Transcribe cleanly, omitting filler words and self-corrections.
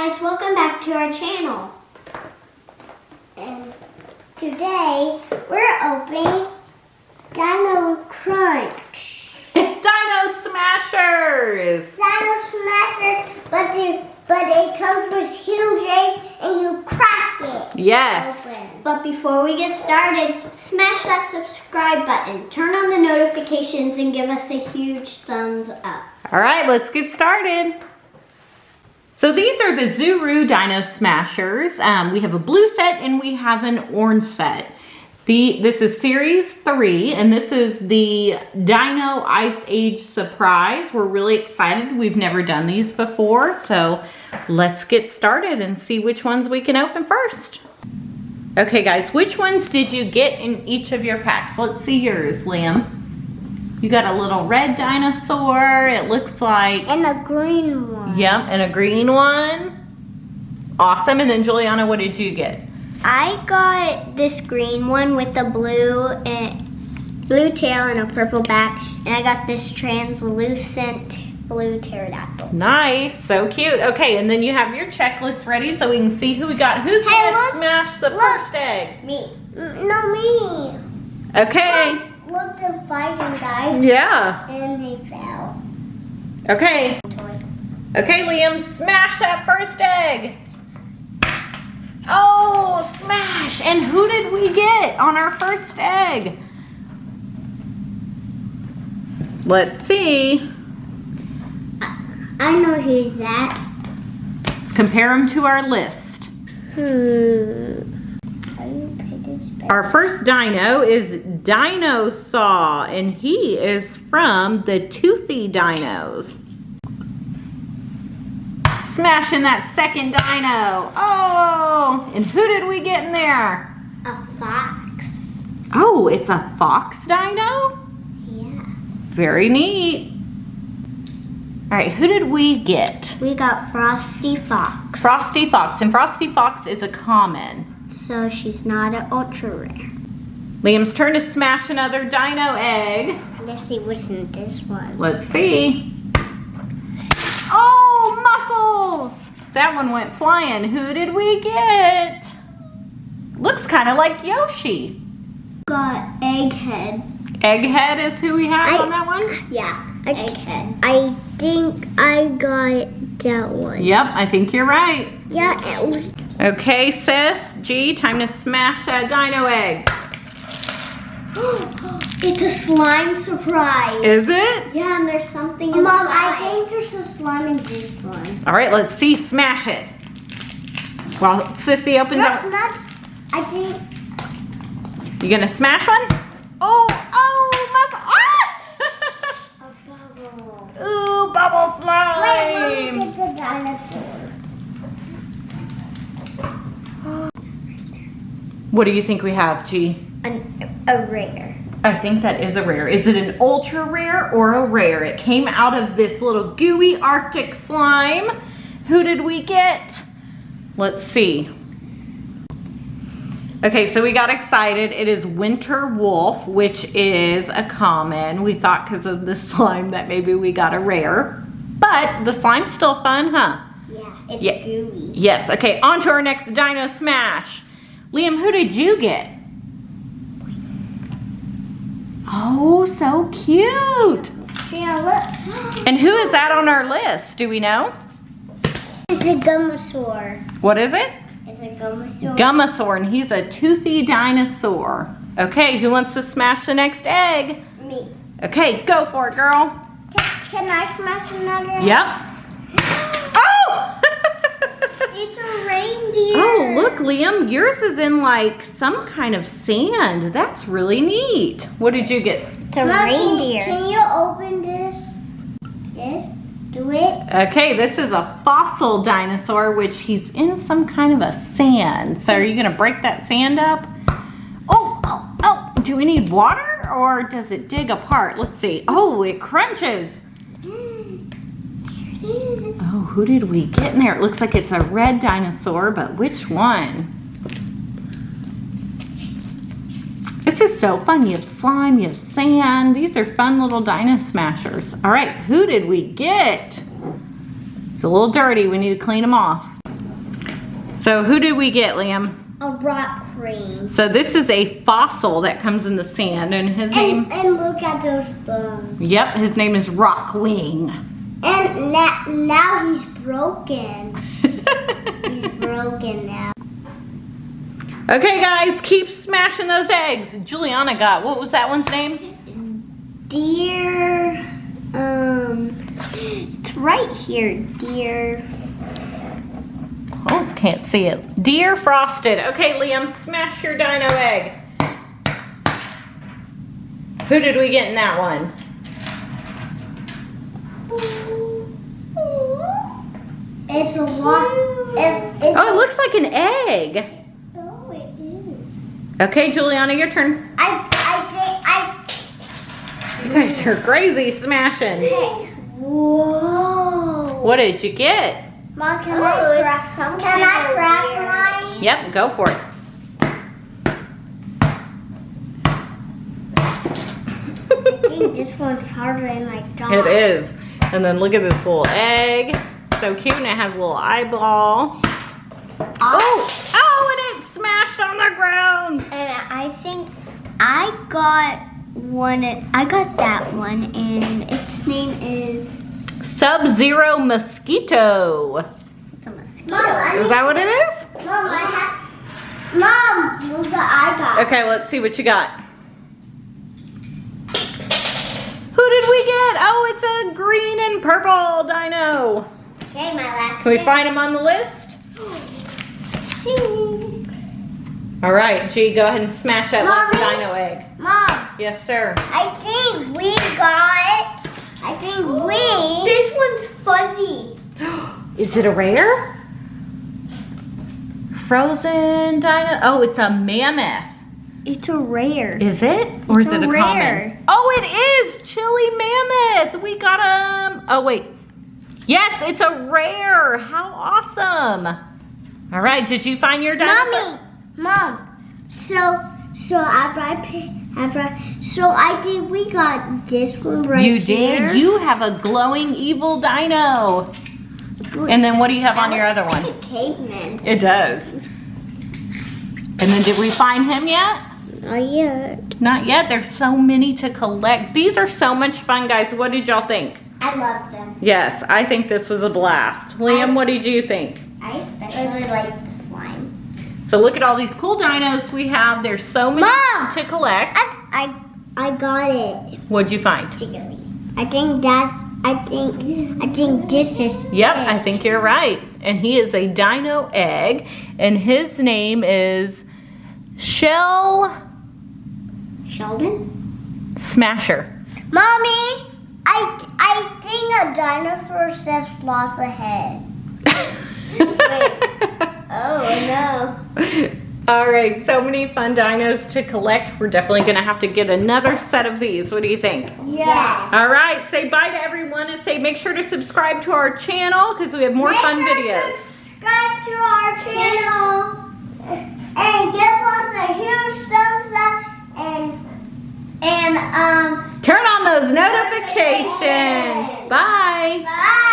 guys, welcome back to our channel. And today we're opening Dino Crunch. Dino Smashers! Dino Smashers, but it comes with huge eggs and you crack it. Yes. Open. But before we get started, smash that subscribe button, turn on the notifications, and give us a huge thumbs up. All right, let's get started. So these are the Zuru Dino Smashers. We have a blue set and we have an orange set. This is series 3 and this is the Dino Ice Age surprise. We're really excited. We've never done these before, so let's get started and see which ones we can open first. Okay guys, which ones did you get in each of your packs? Let's see yours, Liam. You got a little red dinosaur, it looks like. And a green one. Yep, and a green one. Awesome, and then Juliana, what did you get? I got this green one with the blue tail and a purple back, and I got this translucent blue pterodactyl. Nice, so cute. Okay, and then you have your checklist ready so we can see who we got. Who's gonna smash the first egg? Me. No, me. Okay. Look, they're fighting, guys. Yeah. And they fell. Okay. Okay, Liam, smash that first egg. Oh, smash! And who did we get on our first egg? Let's see. I know who's that. Let's compare them to our list. Our first dino is Dinosaur, and he is from the Toothy Dinos. Smashing that second dino. Oh, and who did we get in there? A fox. Oh, it's a fox dino? Yeah. Very neat. All right, who did we get? We got Frosty Fox. Frosty Fox, and Frosty Fox is a common. So she's not an ultra rare. Liam's turn to smash another dino egg. Let's see what's in this one. Let's see. Oh, muscles! That one went flying. Who did we get? Looks kind of like Yoshi. Got Egghead. Egghead is who we have on that one? Yeah. Egghead. I think I got that one. Yep, I think you're right. Yeah, it was. Okay, sis. G, time to smash that dino egg. It's a slime surprise. Is it? Yeah, and there's something in Mom, the I side. think there's a slime in this one. All right, let's see. Smash it. While Sissy opens That's up. not. I think. You gonna smash one? Oh, muscle. Ah! A bubble. Ooh, bubble Wait, slime. let me get the dinosaur. What do you think we have, G? A rare. I think that is a rare. Is it an ultra rare or a rare? It came out of this little gooey Arctic slime. Who did we get? Let's see. Okay, so we got excited. It is Winter Wolf, which is a common. We thought because of the slime that maybe we got a rare. But the slime's still fun, huh? Yeah. It's gooey. Yes, okay, on to our next Dino Smash. Liam, who did you get? Oh, so cute. Yeah, look. And who is that on our list? Do we know? It's a gummosaur. What is it? It's a gummosaur. Gummosaur, and he's a toothy dinosaur. Okay, who wants to smash the next egg? Me. Okay, go for it, girl. Can I smash another? Yep. Oh! It's a reindeer. Oh, look, Liam, yours is in like some kind of sand. That's really neat. What did you get? It's a Mommy, reindeer. Can you open this? This? Do it? Okay, this is a fossil dinosaur, which he's in some kind of a sand. So are you gonna break that sand up? Oh, do we need water or does it dig apart? Let's see. Oh, it crunches. Oh, who did we get in there? It looks like it's a red dinosaur, but which one? This is so fun. You have slime, you have sand. These are fun little Dino Smashers. All right, who did we get? It's a little dirty. We need to clean them off. So who did we get, Liam? A rock crane. So this is a fossil that comes in the sand, and his name... And look at those bones. Yep, his name is Rockwing. And now he's broken. He's broken now. Okay, guys, keep smashing those eggs. Juliana got, what was that one's name? Deer, it's right here, deer. Oh, can't see it. Deer Frosted. Okay, Liam, smash your dino egg. Who did we get in that one? It's a lot. Oh, it looks like an egg. Oh, it is. Okay, Juliana, your turn. You guys are crazy smashing. Whoa. What did you get? Mom, can I crack mine? Yep, go for it. I think this one's harder than I thought. It is. And then look at this little egg. So cute, and it has a little eyeball. Oh, and it smashed on the ground. And I think I got that one, and its name is Sub-Zero Mosquito. it's a mosquito. Mom, Is that what it is? Mom, look what I got. Okay, let's see what you got. Who did we get? Oh, it's a green and purple dino. Okay, my last Can we find him on the list? All right, G, go ahead and smash that last Mommy? dino egg. Mom, Yes, sir. I think This one's fuzzy. Is it a rare? Frozen dino. Oh, it's a mammoth. It's a rare. Is it? Or It's is it a a rare. common? Oh, it is chili mammoth. We got him. Oh, wait. Yes, it's a rare. How awesome. All right, did you find your dinosaur? Mom. So I think we got this one right You here. did? You have a glowing evil dino. And then what do you have on your other one? Like a caveman. It does. And then did we find him yet? Not yet. Not yet. There's so many to collect. These are so much fun, guys. What did y'all think? I love them. Yes, I think this was a blast. Liam, what did you think? I especially like the slime. So look at all these cool dinos we have. There's so many Mom! to collect. I got it. What'd you find? I think this is Yep, it. I think you're right. And he is a dino egg, and his name is Sheldon? Smasher. Mommy, I think a dinosaur says floss ahead. Oh no. All right, so many fun dinos to collect. We're definitely gonna have to get another set of these. What do you think? Yes. All right, say bye to everyone and say make sure to subscribe to our channel because we have more fun videos. Subscribe to our channel and give us a huge thumbs up and Turn on those notifications. Bye. bye.